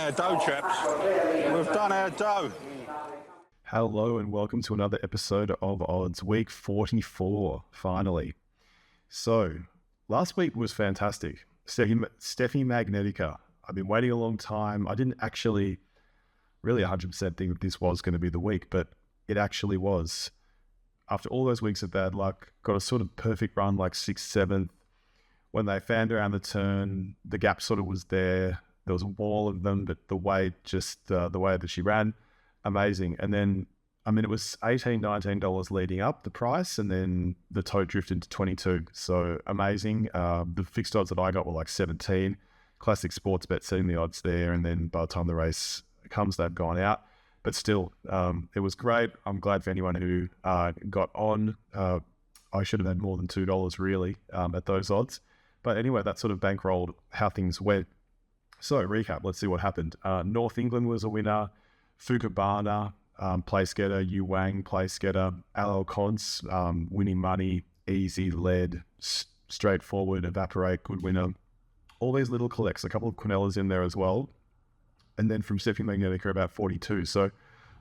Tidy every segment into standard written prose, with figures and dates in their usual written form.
our dough, chaps. We've done our dough. Hello and welcome to another episode of Odds, week 44, finally. So, last week was fantastic. Steffi Magnetica. I've been waiting a long time. I didn't actually really 100% think that this was going to be the week, but it actually was. After all those weeks of bad luck, got a sort of perfect run, like 6th, 7th. When they fanned around the turn, the gap sort of was there. There was a wall of them, but the way that she ran, amazing. And then, it was $18, $19 leading up the price, and then the tote drifted to 22. So amazing. The fixed odds that I got were like 17. Classic sports bet setting the odds there, and then by the time the race comes, they've gone out. But still, it was great. I'm glad for anyone who got on. I should have had more than $2 really at those odds. But anyway, that sort of bankrolled how things went. So recap, let's see what happened. North England was a winner. Fukabana, place getter. Yu Wang, place getter. LL Cons, winning money, easy, lead, straightforward, evaporate, good winner. All these little collects, a couple of Quinellas in there as well. And then from Steffi Magnetica, about 42. So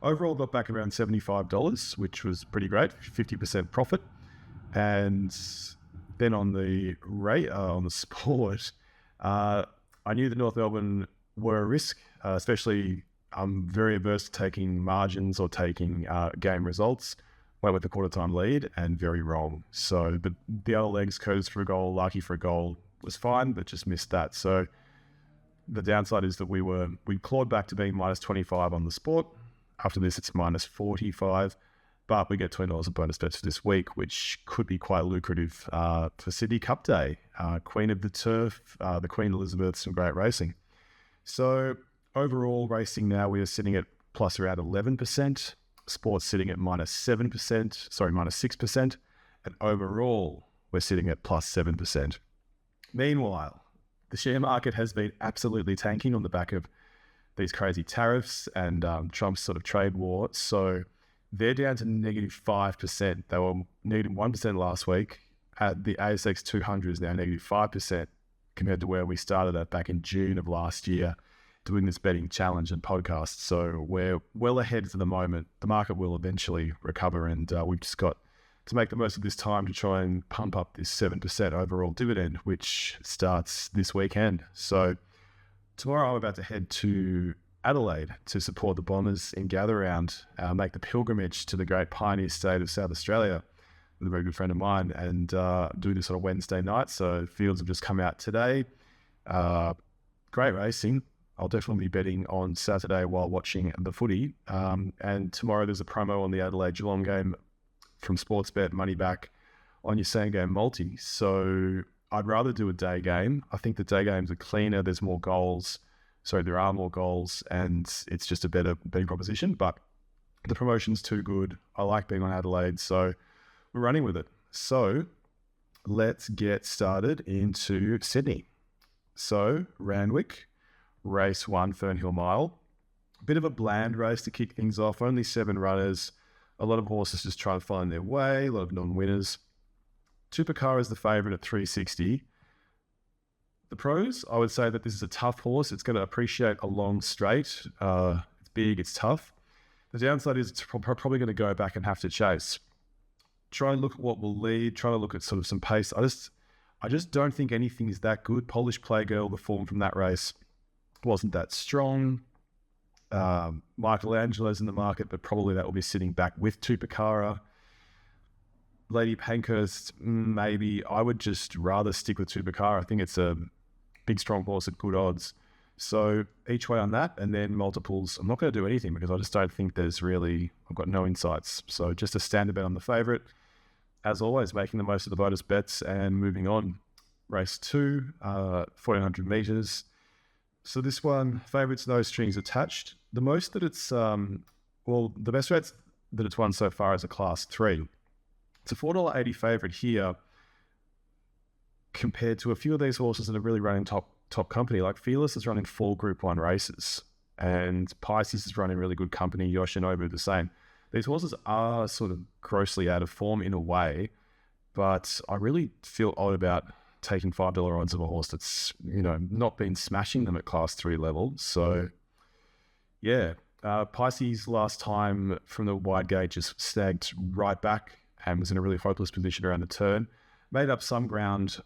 overall got back around $75, which was pretty great, 50% profit. And then on the sport, I knew that North Melbourne were a risk, especially I'm very averse to taking margins or taking game results. Went with the quarter time lead and very wrong. So, but the other legs, Curtis for a goal, Larky for a goal was fine, but just missed that. So the downside is that we clawed back to being minus 25 on the sport. After this, it's minus 45. But we get $20 of bonus bets for this week, which could be quite lucrative for Sydney Cup Day. Queen of the Turf, the Queen Elizabeth, some great racing. So overall racing now, we are sitting at plus around 11%. Sports sitting at minus 6%. And overall, we're sitting at plus 7%. Meanwhile, the share market has been absolutely tanking on the back of these crazy tariffs and Trump's sort of trade war. So they're down to negative 5%. They were negative 1% last week. The ASX 200 is now negative 5% compared to where we started at back in June of last year doing this betting challenge and podcast. So we're well ahead for the moment. The market will eventually recover, and we've just got to make the most of this time to try and pump up this 7% overall dividend, which starts this weekend. So tomorrow I'm about to head to Adelaide to support the Bombers in Gather Round, make the pilgrimage to the great pioneer state of South Australia with a very good friend of mine, and do this on a Wednesday night. So fields have just come out today. Great racing. I'll definitely be betting on Saturday while watching the footy. And tomorrow there's a promo on the Adelaide Geelong game from Sportsbet, money back on your same game multi. So I'd rather do a day game. I think the day games are cleaner. There are more goals, and it's just a better betting proposition. But the promotion's too good. I like being on Adelaide, so we're running with it. So let's get started into Sydney. So Randwick, race 1, Fernhill Mile. Bit of a bland race to kick things off. Only 7 runners. A lot of horses just trying to find their way. A lot of non-winners. Tupacara is the favourite at 360. The pros, I would say that this is a tough horse. It's going to appreciate a long straight. It's big, it's tough. The downside is it's probably going to go back and have to chase. Try and look at what will lead. Try to look at sort of some pace. I just don't think anything is that good. Polish Playgirl, the form from that race wasn't that strong. Michelangelo's in the market, but probably that will be sitting back with Tupacara. Lady Pankhurst, maybe. I would just rather stick with Tupacara. I think it's a big, strong horse at good odds. So each way on that, and then multiples. I'm not going to do anything because I just don't think I've got no insights. So just a standard bet on the favourite. As always, making the most of the bonus bets and moving on. Race 2, 1,400 metres. So this one, favourites, no strings attached. The most that it's, the best rates that it's won so far is a Class 3. It's a $4.80 favourite here compared to a few of these horses that are really running top company. Like Fearless is running 4 Group 1 races, and Pisces is running really good company. Yoshinobu the same. These horses are sort of grossly out of form in a way, but I really feel odd about taking $5 odds of a horse that's, not been smashing them at Class 3 level. So Yeah. Pisces last time from the wide gate just snagged right back and was in a really hopeless position around the turn. Made up some ground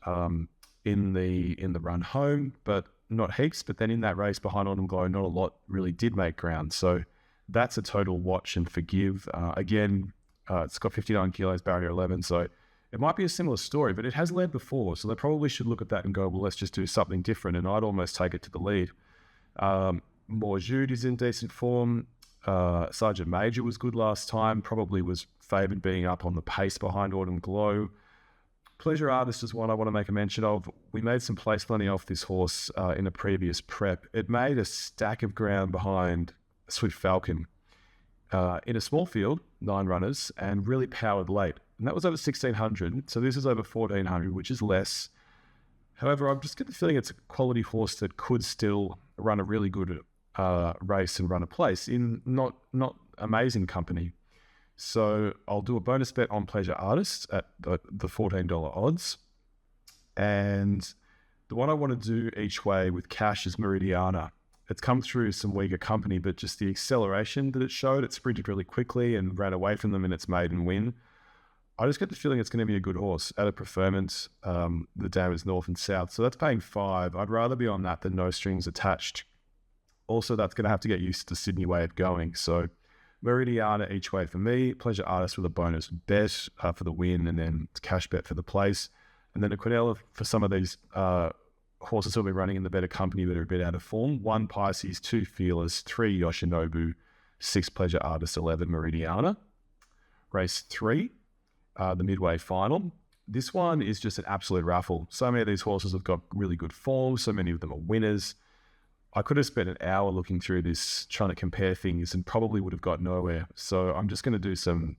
in the run home, but not heaps. But then in that race behind Autumn Glow, not a lot really did make ground. So that's a total watch and forgive. Again, it's got 59 kilos, barrier 11. So it might be a similar story, but it has led before. So they probably should look at that and go, well, let's just do something different. And I'd almost take it to the lead. More Jude is in decent form. Sergeant Major was good last time. Probably was favoured being up on the pace behind Autumn Glow. Pleasure Artist is one I want to make a mention of. We made some place money off this horse in a previous prep. It made a stack of ground behind Swift Falcon in a small field, 9 runners, and really powered late. And that was over 1,600. So this is over 1,400, which is less. However, I'm just getting the feeling it's a quality horse that could still run a really good race and run a place in not amazing company. So I'll do a bonus bet on Pleasure Artist at the $14 odds. And the one I want to do each way with cash is Meridiana. It's come through some weaker company, but just the acceleration that it showed, it sprinted really quickly and ran away from them in its maiden win. I just get the feeling it's going to be a good horse at a preferment. The dam is north and south, so that's paying 5. I'd rather be on that than no strings attached. Also, that's going to have to get used to the Sydney way of going. So Meridiana each way for me, Pleasure Artist with a bonus bet for the win, and then cash bet for the place. And then a Quinella for some of these horses who'll be running in the better company that are a bit out of form. 1 Pisces, 2 Fearless, 3 Yoshinobu, 6 Pleasure Artist, 11 Meridiana. Race 3. The midway final. This one is just an absolute raffle. So many of these horses have got really good form. So many of them are winners. I could have spent an hour looking through this, trying to compare things, and probably would have got nowhere. So I'm just going to do some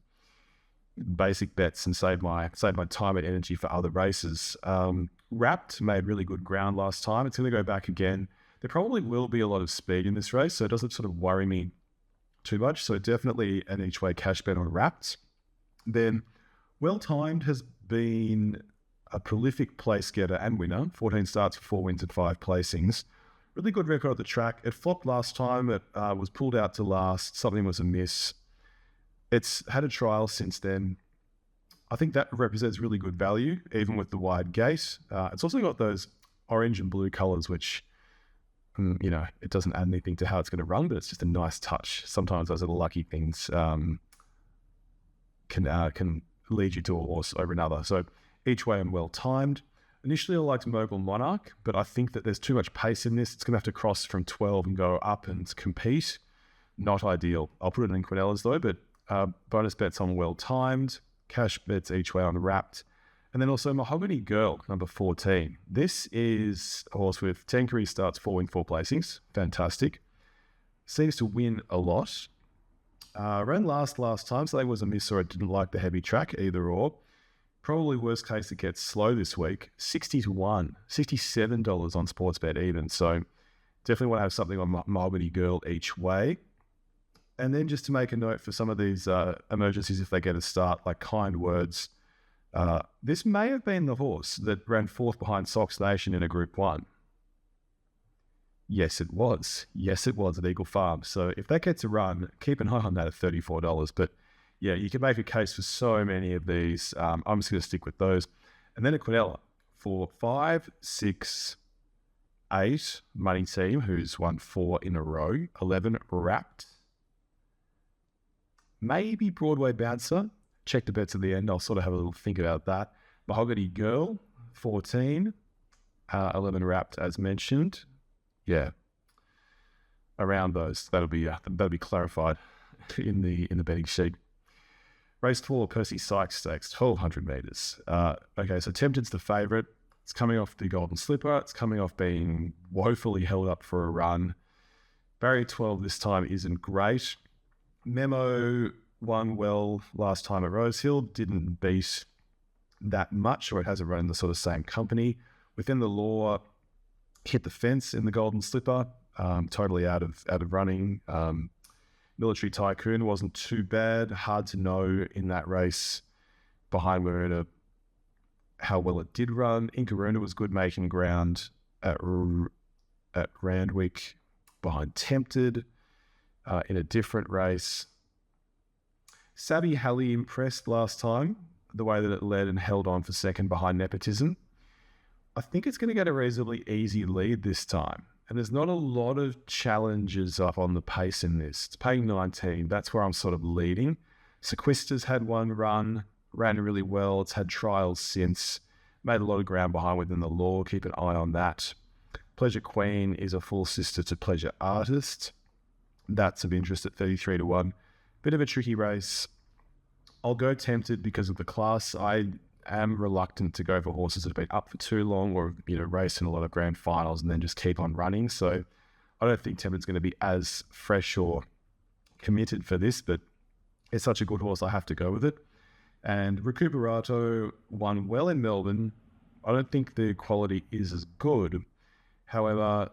basic bets and save my time and energy for other races. Wrapped made really good ground last time. It's going to go back again. There probably will be a lot of speed in this race, so it doesn't sort of worry me too much. So definitely an each way cash bet on Wrapped. Then Well Timed has been a prolific place getter and winner. 14 starts for 4 wins and 5 placings. Really good record at the track. It flopped last time. It was pulled out to last. Something was amiss. It's had a trial since then. I think that represents really good value, even with the wide gate. It's also got those orange and blue colours, which, it doesn't add anything to how it's going to run, but it's just a nice touch. Sometimes those little lucky things can lead you to a horse over another. So each way I'm Well Timed. Initially I liked Mogul Monarch, but I think that there's too much pace in this. It's going to have to cross from 12 and go up and compete. Not ideal. I'll put it in Quinella's though, but bonus bets on Well Timed, cash bets each way on Wrapped, and then also Mahogany Girl, number 14. This is a horse with 10 career starts, 4 win, 4 placings. Fantastic. Seems to win a lot. Ran last time, so that was a miss, or I didn't like the heavy track, either or. Probably worst case, it gets slow this week. 60-1, $67 on Sportsbet even. So definitely want to have something on Mahogany Girl each way. And then just to make a note for some of these emergencies, if they get a start, like Kind Words. This may have been the horse that ran 4th behind Sox Nation in a Group 1. Yes, it was. Yes, it was at Eagle Farm. So if that gets a run, keep an eye on that at $34. But yeah, you can make a case for so many of these. I'm just going to stick with those. And then a Quinella for 5, 6, 8 Money Team, who's won 4 in a row. 11 Wrapped. Maybe Broadway Bouncer. Check the bets at the end. I'll sort of have a little think about that. Mahogany Girl, 14. 11 Wrapped, as mentioned. Yeah, around those. That'll be clarified in the betting sheet. Race 4, Percy Sykes Stakes, 1,200 metres. Okay, so Tempted's the favourite. It's coming off the Golden Slipper. It's coming off being woefully held up for a run. Barrier 12 this time isn't great. Memo won well last time at Rosehill. Didn't beat that much, or it hasn't run in the sort of same company. Within the Law, hit the fence in the Golden Slipper. Totally out of running. Military Tycoon wasn't too bad. Hard to know in that race behind Maruna how well it did run. Inkaruna was good making ground at Randwick behind Tempted. in a different race. Sabby Halley impressed last time, the way that it led and held on for second behind Nepotism. I think it's going to get a reasonably easy lead this time. And there's not a lot of challenges up on the pace in this. It's paying 19. That's where I'm sort of leading. Sequista's had one run, ran really well. It's had trials since. Made a lot of ground behind within the law. Keep an eye on that. Pleasure Queen is a full sister to Pleasure Artist. That's of interest at 33 to 1. Bit of a tricky race. I'll go Tempted because of the class. I am reluctant to go for horses that have been up for too long or, race in a lot of grand finals and then just keep on running. So I don't think Tempted's going to be as fresh or committed for this, but it's such a good horse, I have to go with it. And Recuperato won well in Melbourne. I don't think the quality is as good. However,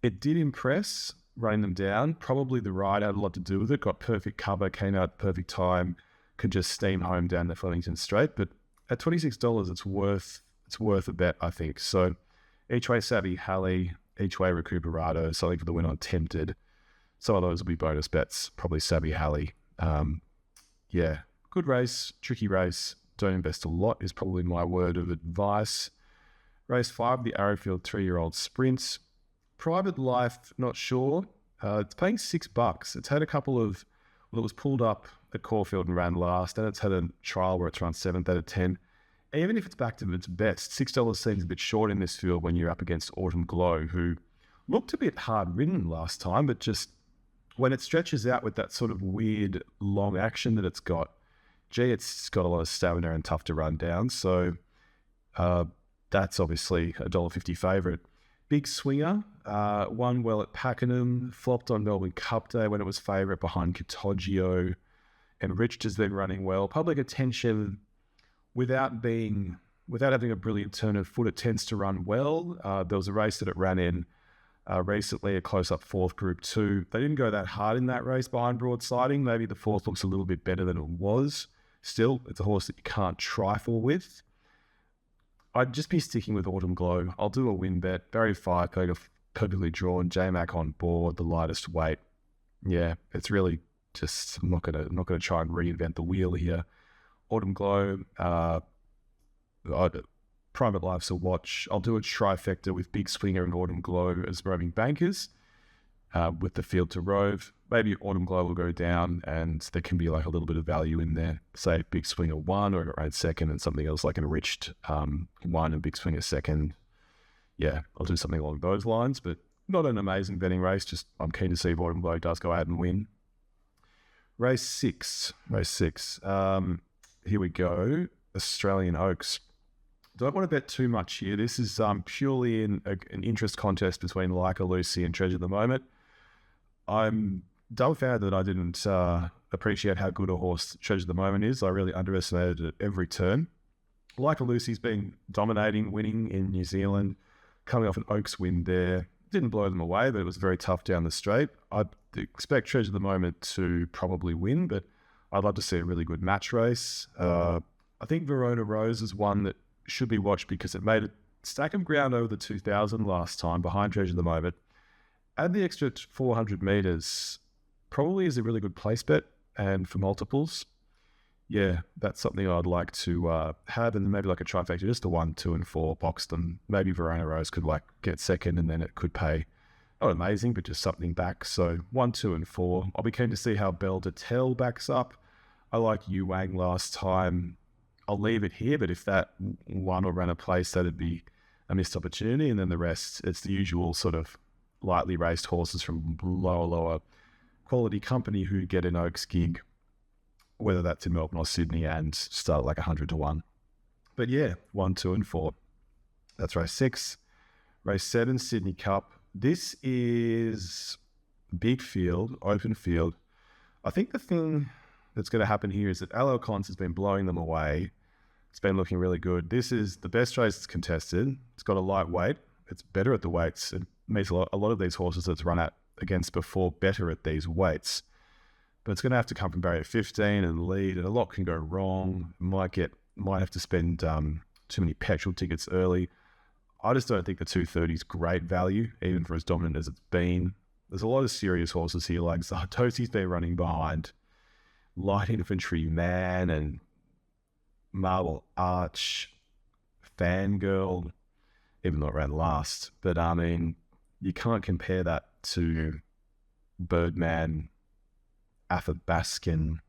it did impress running them down. Probably the ride had a lot to do with it. Got perfect cover, came out at perfect time, could just steam home down the Flemington Straight. But at $26, it's worth a bet, I think. So each way Sabby Halley, each way Recuperato, something for the win on Tempted. Some of those will be bonus bets, probably Sabby Halley. Good race, tricky race. Don't invest a lot is probably my word of advice. Race 5, the Arrowfield 3-year-old Sprint. Private Life, not sure. It's paying $6. It's had a couple of, it was pulled up at Caulfield and ran last, and it's had a trial where it's run 7th out of 10. Even if it's back to its best, $6 seems a bit short in this field when you're up against Autumn Glow, who looked a bit hard ridden last time, but just when it stretches out with that sort of weird long action that it's got, it's got a lot of stamina and tough to run down. So that's obviously a $1.50 favourite. Big Swinger, won well at Pakenham, flopped on Melbourne Cup Day when it was favourite behind Kitogio. Enriched has been running well. Public attention without having a brilliant turn of foot, it tends to run well. There was a race that it ran in recently, a close-up 4th Group 2. They didn't go that hard in that race behind Broadsiding. Maybe the 4th looks a little bit better than it was. Still, it's a horse that you can't trifle with. I'd just be sticking with Autumn Glow. I'll do a win bet. Barry Fire, perfectly drawn. J-Mac on board, the lightest weight. Yeah, it's really just, I'm not gonna try and reinvent the wheel here. Autumn Glow, Private Life's a watch. I'll do a trifecta with Big Swinger and Autumn Glow as roaming bankers, with the field to rove. Maybe Autumn Glow will go down and there can be like a little bit of value in there. Say Big Swinger 1 or around 2nd and something else like Enriched 1 and Big Swinger 2nd. Yeah, I'll do something along those lines, but not an amazing betting race. Just I'm keen to see if Autumn Glow does go out and win. Race 6. Here we go. Australian Oaks. Don't want to bet too much here. This is purely an interest contest between Leica Lucy and Treasure of the Moment. I'm dumbfounded that I didn't appreciate how good a horse Treasure of the Moment is. I really underestimated it at every turn. Leica Lucy's been dominating, winning in New Zealand, coming off an Oaks win there. Didn't blow them away, but it was very tough down the straight. I'd expect Treasure of the Moment to probably win, but I'd love to see a really good match race. I think Verona Rose is one that should be watched because it made a stack of ground over the 2000 last time behind Treasure of the Moment. Add the extra 400 metres, probably is a really good place bet, and for multiples, yeah, that's something I'd like to have, and maybe like a trifecta, just a 1, 2, and 4 box them. Maybe Verona Rose could like get second, and then it could pay not amazing, but just something back. So 1, 2, and 4. I'll be keen to see how Belle de Tel backs up. I like Yu Wang last time. I'll leave it here, but if that one will run a place, that'd be a missed opportunity. And then the rest, it's the usual sort of lightly raced horses from lower quality company who get an Oaks gig, whether that's in Melbourne or Sydney, and start like 100 to 1. But yeah, 1, 2, and 4. That's race 6. Race 7, Sydney Cup. This is big field, open field. I think the thing that's going to happen here is that Alocons has been blowing them away. It's been looking really good. This is the best race that's contested. It's got a light weight. It's better at the weights. It makes a lot of these horses that's run at against before better at these weights. But it's going to have to come from barrier 15 and lead, and a lot can go wrong. Might have to spend too many petrol tickets early. I just don't think the 230 is great value, even for as dominant as it's been. there's a lot of serious horses here, like Zardozi's been running behind Light Infantry Man and Marble Arch, Fangirl, even though it ran last. But I mean, you can't compare that to Birdman, Athabaskan,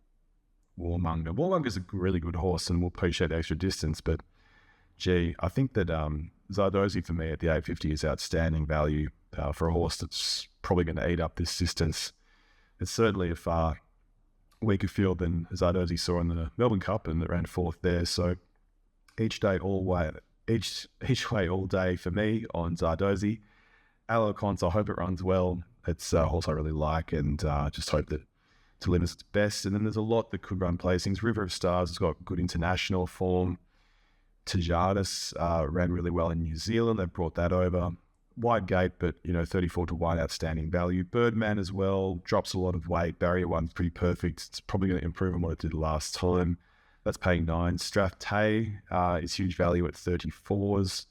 Warmonger. Warmonger's a really good horse and will appreciate the extra distance, but gee, I think that Zardozi for me at the 850 is outstanding value for a horse that's probably going to eat up this distance. It's certainly a far weaker field than Zardozi saw in the Melbourne Cup, and it ran fourth there. So each way all day for me on Zardozi. Alocons, I hope it runs well. It's a horse I really like, and just hope that it delivers its best. And then there's a lot that could run placings. River of Stars has got good international form. Tajardis ran really well in New Zealand. They've brought that over. Wide gate, but 34 to 1, outstanding value. Birdman as well, drops a lot of weight. Barrier 1's pretty perfect. It's probably going to improve on what it did last time. That's paying 9. Strathtay is huge value at 34s.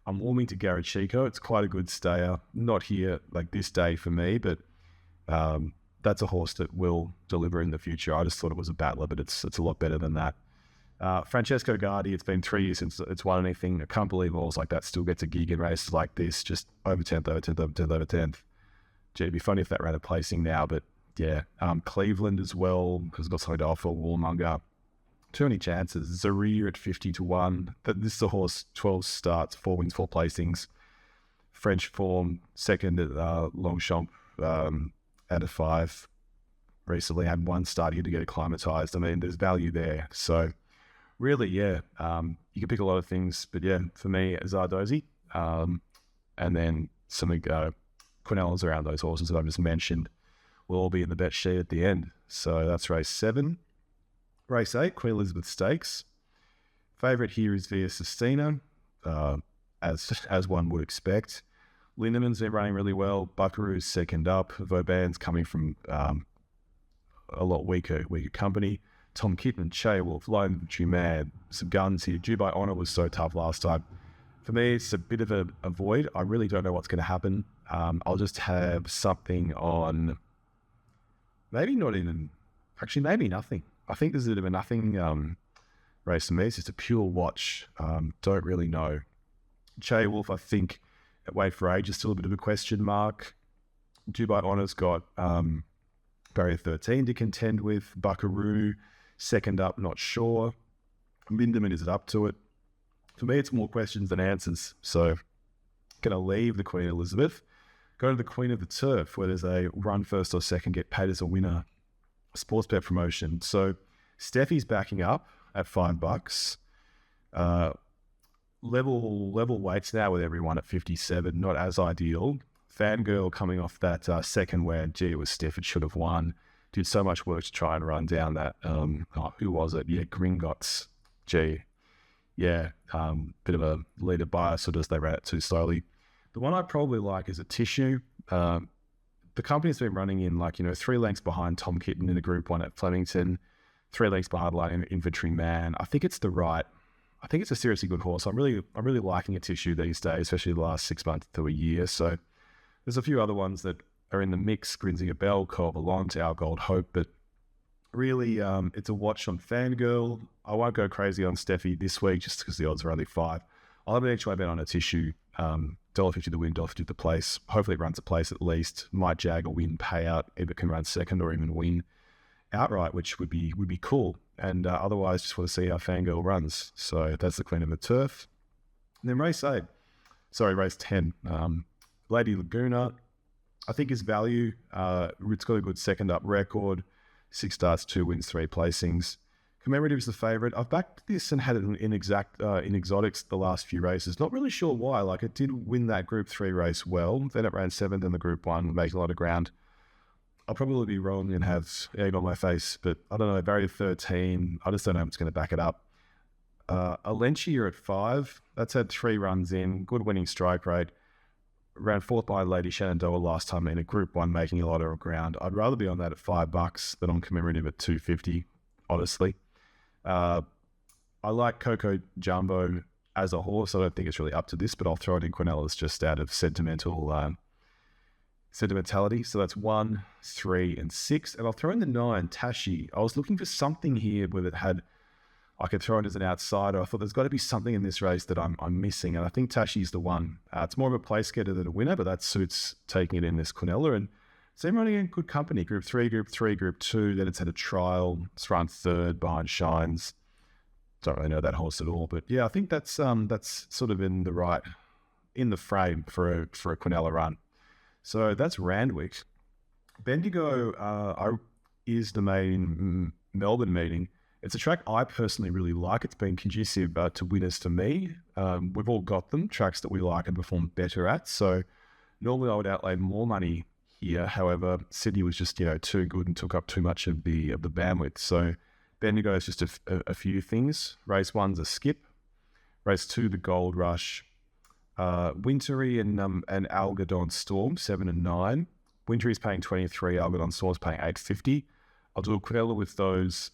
I'm warming to Garachico. It's quite a good stayer. Not here like this day for me, but that's a horse that will deliver in the future. I just thought it was a battler, but it's a lot better than that. Francesco Guardi, it's been 3 years since it's won anything. I can't believe horse like that still gets a gig in races like this, just over 10th, over 10th, over 10th, over 10th. Gee, it'd be funny if that ran a placing now, but yeah. Cleveland as well has got something to offer. Warmonger, too many chances. Zaria at 50 to 1. This is a horse, 12 starts, 4 wins, 4 placings. French form, second at Longchamp out of 5. Recently had 1 start here to get acclimatized. I mean, there's value there. So really, yeah, you can pick a lot of things, but yeah, for me, Zardozi, and then some Quinellas around those horses that I've just mentioned will all be in the bet sheet at the end. So that's race 7. Race 8, Queen Elizabeth Stakes. Favourite here is Via Sistina, as one would expect. Lindeman's been running really well. Buckaroo's second up. Vauban's coming from a lot weaker company. Tom Kitten, Che Wolf, Light Infantry Man, some guns here. Dubai Honor was so tough last time. For me, it's a bit of a void. I really don't know what's going to happen. I'll just have something on, maybe not even, actually maybe nothing. I think this is a bit of a nothing race for me. It's just a pure watch. Don't really know. Che Wolf, I think, at Wait for Age is still a bit of a question mark. Dubai Honor's got Barrier 13 to contend with. Buckaroo, second up, not sure. Lindemann, is it up to it? For me, it's more questions than answers. So, going to leave the Queen Elizabeth, go to the Queen of the Turf, where there's a run first or second, get paid as a winner, sports bet promotion. So, Steffi's backing up at $5. Level weights now with everyone at 57, not as ideal. Fangirl coming off that second where, gee, it was stiff, it should have won. Did so much work to try and run down that, who was it? Yeah, Gringotts. Gee, yeah, bit of a leader bias, or just they ran it too slowly. The one I probably like is a Tissue. The company's been running in 3 lengths behind Tom Kitten in the Group 1 at Flemington, 3 lengths behind Light Infantry Man. I think it's a seriously good horse. I'm really liking a Tissue these days, especially the last 6 months to a year. So there's a few other ones that are in the mix, Grinzinger Bell, Covalent, Our Gold Hope, but really it's a watch on Fangirl. I won't go crazy on Steffi this week just because the odds are only 5. I'll have an each way bet on a Tissue, $1.50 the win, $1.50 the place. Hopefully it runs a place at least. Might jag a win payout if it can run second or even win outright, which would be cool. And otherwise, just want to see how Fangirl runs. So that's the Queen of the Turf. And then race 10. Lady Laguna, I think his value. It's got a good second up record. 6 starts, 2 wins, 3 placings. Commemorative is the favourite. I've backed this and had it in exotics the last few races. Not really sure why. It did win that Group 3 race well. Then it ran 7th in the Group 1, making a lot of ground. I'll probably be wrong and have egg on my face, but I don't know. Barrier 13, I just don't know if it's going to back it up. Alencia at 5. That's had 3 runs in. Good winning strike rate. Ran 4th by Lady Shenandoah last time in a Group 1, making a lot of ground. I'd rather be on that at $5 than on Commemorative at $2.50, honestly. I like Coco Jumbo as a horse. I don't think it's really up to this, but I'll throw it in Quinellas just out of sentimental sentimentality. So that's 1, 3, and 6. And I'll throw in the 9, Tashi. I was looking for something here where it had, I could throw it as an outsider. I thought there's got to be something in this race that I'm missing. And I think Tashi's the one. It's more of a place getter than a winner, but that suits taking it in this Quinella. And it's running in good company. Group 3, Group 3, Group 2. Then it's had a trial. It's run third behind Shines. Don't really know that horse at all. But yeah, I think that's sort of in the frame for a Quinella run. So that's Randwick. Bendigo is the main Melbourne meeting. It's a track I personally really like. It's been conducive to winners for me. We've all got them, tracks that we like and perform better at. So normally I would outlay more money here. However, Sydney was just too good and took up too much of the bandwidth. So Bendigo is just a few things. Race 1's a skip. Race 2, the Gold Rush. Wintry and Algodon Storm, 7 and 9. Wintry's paying 23, Algodon Storm's paying 8.50. I'll do a Quinella with those,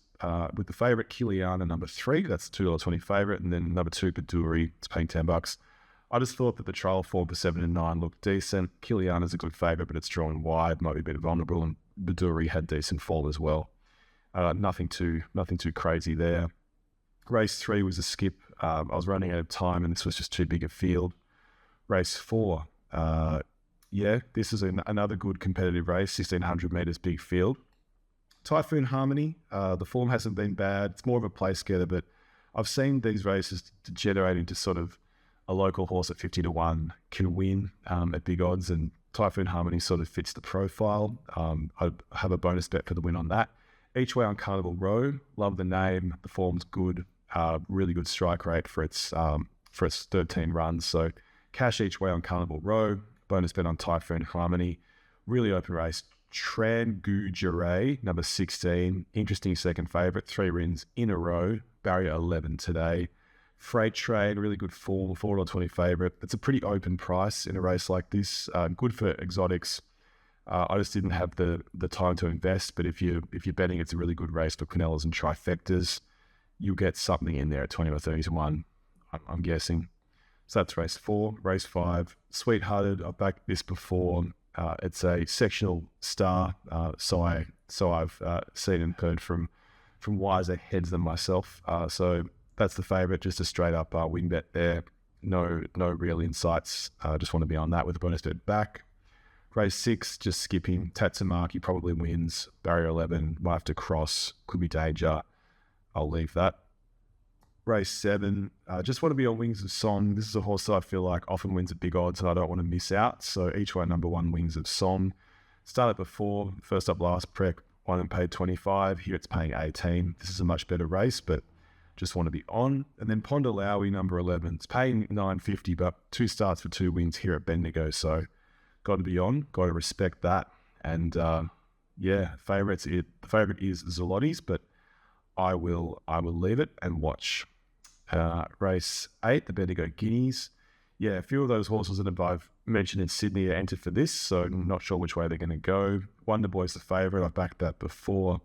with the favourite Kiliana, number 3. That's $2.20 favourite, and then number 2, Baduri, it's paying $10. I just thought that the trial form for 7 and 9 looked decent. Kiliana's a good favourite, but it's drawn wide, might be a bit vulnerable, and Baduri had decent fall as well. Nothing too crazy there. Race 3 was a skip. I was running out of time, and this was just too big a field. Race 4, this is another good competitive race, 1,600 metres, big field. Typhoon Harmony, the form hasn't been bad. It's more of a place getter, but I've seen these races degenerate into sort of a local horse at 50 to 1 can win at big odds, and Typhoon Harmony sort of fits the profile. I have a bonus bet for the win on that. Each way on Carnival Row, love the name, the form's good, really good strike rate for its 13 runs, so cash each way on Carnival Row, bonus bet on Typhoon Harmony, really open race. Trangujere, number 16, interesting second favourite, 3 wins in a row, barrier 11 today. Freight Trade, really good form, $4.20 favourite. It's a pretty open price in a race like this, good for exotics. I just didn't have the time to invest, but if you're betting it's a really good race for Quinellas and trifectas, you'll get something in there at 20 or 30 to 1, I'm guessing. So that's race 4. Race 5, Sweethearted. I've backed this before. It's a sectional star, so I've seen and heard from wiser heads than myself. So that's the favourite, just a straight up win bet there. No real insights. Just want to be on that with a bonus bet back. Race 6, just skipping. Tatsumaki probably wins. Barrier 11, might have to cross. Could be danger. I'll leave that. Race 7, just want to be on Wings of Song. This is a horse that I feel like often wins at big odds and I don't want to miss out. So each way number 1, Wings of Song. Started before, first up last prep, won and paid 25. Here it's paying 18. This is a much better race, but just want to be on. And then Pondalawi, number 11. It's paying $9.50, but 2 starts for 2 wins here at Bendigo. So got to be on, got to respect that. And favourites, the favourite is Zalotti's, but I will leave it and watch. Race 8, the Bendigo Guineas. Yeah, a few of those horses that I've mentioned in Sydney are entered for this, so I'm not sure which way they're going to go. Wonder Boy's the favourite. I've backed that before.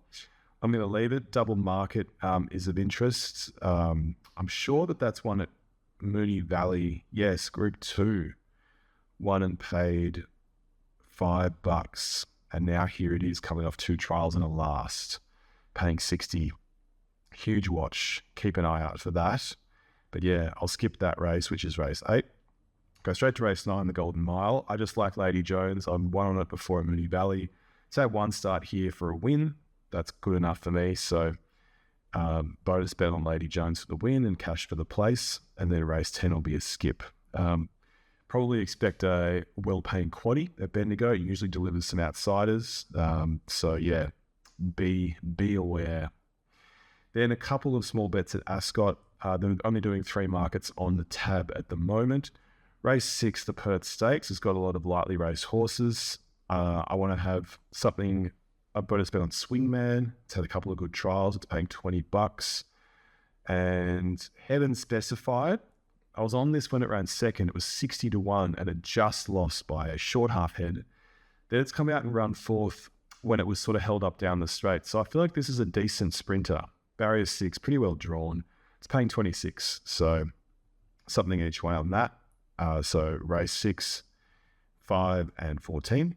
I'm going to leave it. Double Market is of interest. I'm sure that's one at Moonee Valley. Yes, Group 2. Won and paid $5. And now here it is coming off 2 trials and a last, paying 60. Huge watch. Keep an eye out for that. But yeah, I'll skip that race, which is race 8. Go straight to race 9, the Golden Mile. I just like Lady Jones. I'm one on it before at Moonee Valley. It's had 1 start here for a win. That's good enough for me. So bonus bet on Lady Jones for the win and cash for the place. And then race 10 will be a skip. Probably expect a well-paying quaddie at Bendigo. It usually delivers some outsiders. So yeah, be aware. Then a couple of small bets at Ascot. They're only doing 3 markets on the tab at the moment. Race 6, the Perth Stakes, has got a lot of lightly raced horses. I want to have something, a bonus bet on Swingman. It's had a couple of good trials. It's paying $20. And Heaven Specified. I was on this when it ran second. It was 60 to 1 and it just lost by a short half head. Then it's come out and run 4th when it was sort of held up down the straight. So I feel like this is a decent sprinter. Barrier 6, pretty well drawn. It's paying 26, so something each way on that. So race 6, 5, and 14.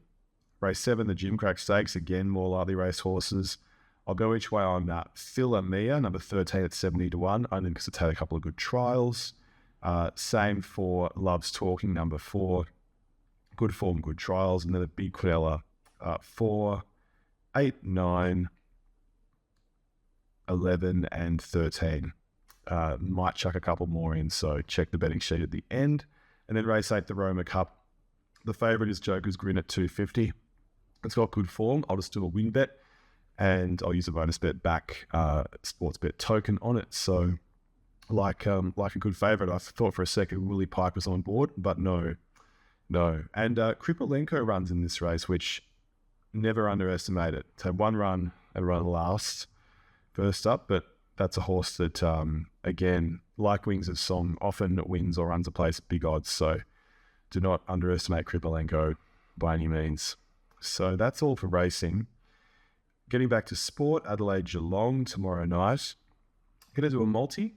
Race 7, the Gimcrack Stakes, again, more lively race horses. I'll go each way on Philamia, number 13 at 70 to 1, only because it's had a couple of good trials. Same for Love's Talking, number 4. Good form, good trials. And then the Big Quinella, 4, 8, 9, 11, and 13. Might chuck a couple more in, so check the betting sheet at the end. And then race 8, the Roma Cup. The favourite is Joker's Grin at 250. It's got good form. I'll just do a win bet, and I'll use a bonus bet back, sports bet token on it. So, like a good favourite, I thought for a second Willie Pike was on board, but no. And Kripalenko runs in this race, which never underestimate it. It's had one run and run last, first up, but that's a horse that, again, like Wings of Song, often wins or runs a place at big odds. So do not underestimate Kripalenko by any means. So that's all for racing. Getting back to sport, Adelaide Geelong tomorrow night. Going to do a multi.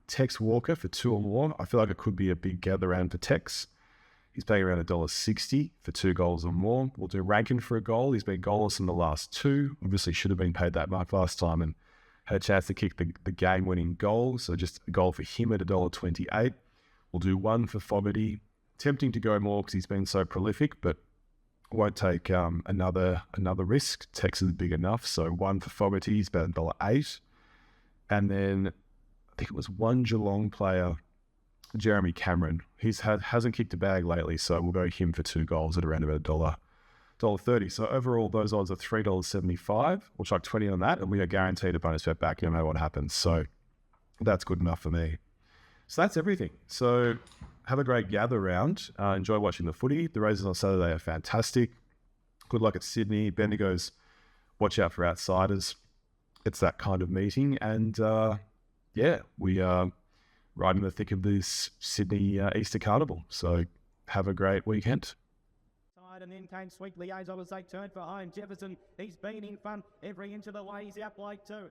Tex Walker for 2 or more. I feel like it could be a big gather round for Tex. He's paying around $1.60 for 2 goals or more. We'll do Rankin for a goal. He's been goalless in the last 2. Obviously should have been paid that mark last time and had a chance to kick the game-winning goal. So just a goal for him at $1.28. We'll do 1 for Fogarty. Tempting to go more because he's been so prolific, but won't take another risk. Tex is big enough. So 1 for Fogarty, he's about $1.08. And then I think it was 1 Geelong player, Jeremy Cameron. Hasn't kicked a bag lately, so we'll go him for 2 goals at around about $1.30. So overall, those odds are $3.75. We'll chuck 20 on that, and we are guaranteed a bonus bet back no matter what happens. So that's good enough for me. So that's everything. So have a great gather round. Enjoy watching the footy. The races on Saturday are fantastic. Good luck at Sydney. Bendigo's, watch out for outsiders. It's that kind of meeting. And we are right in the thick of this Sydney Easter Carnival. So have a great weekend. And then came Sweet Liaison as they turned for home. Jefferson, he's been in front every inch of the way. He's out like 2.